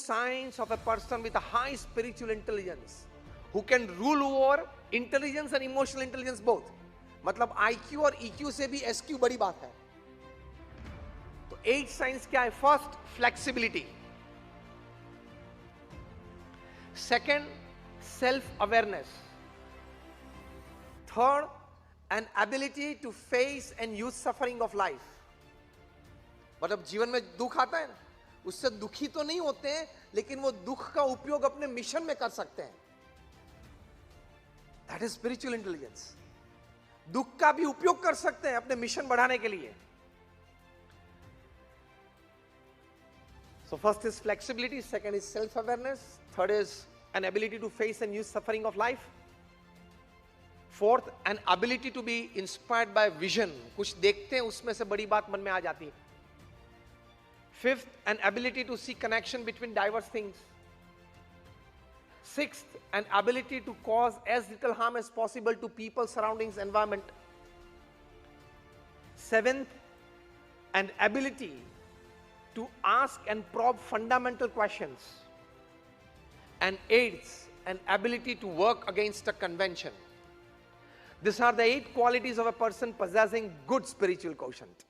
signs of a person with a high spiritual intelligence who can rule over intelligence and emotional intelligence both. मतलब IQ और EQ से भी SQ बड़ी बात है. तो 8 signs क्या है? First, flexibility. Second, self-awareness. Third, an ability to face and use suffering of life. मतलब जीवन में दुख आता है ना, उससे दुखी तो नहीं होते हैं, लेकिन वो दुख का उपयोग अपने मिशन में कर सकते हैं. That is spiritual intelligence. दुख का भी उपयोग कर सकते हैं अपने मिशन बढ़ाने के लिए. So first is flexibility, second is self-awareness, third is an ability to face and use suffering of life. Fourth, an ability to be inspired by vision. कुछ देखते हैं उसमें से बड़ी बात मन में आ जाती है. Fifth, an ability to see connection between diverse things. Sixth, an ability to cause as little harm as possible to people, surroundings, environment. Seventh, an ability to ask and probe fundamental questions. And eighth, an ability to work against a convention. These are the 8 qualities of a person possessing good spiritual quotient.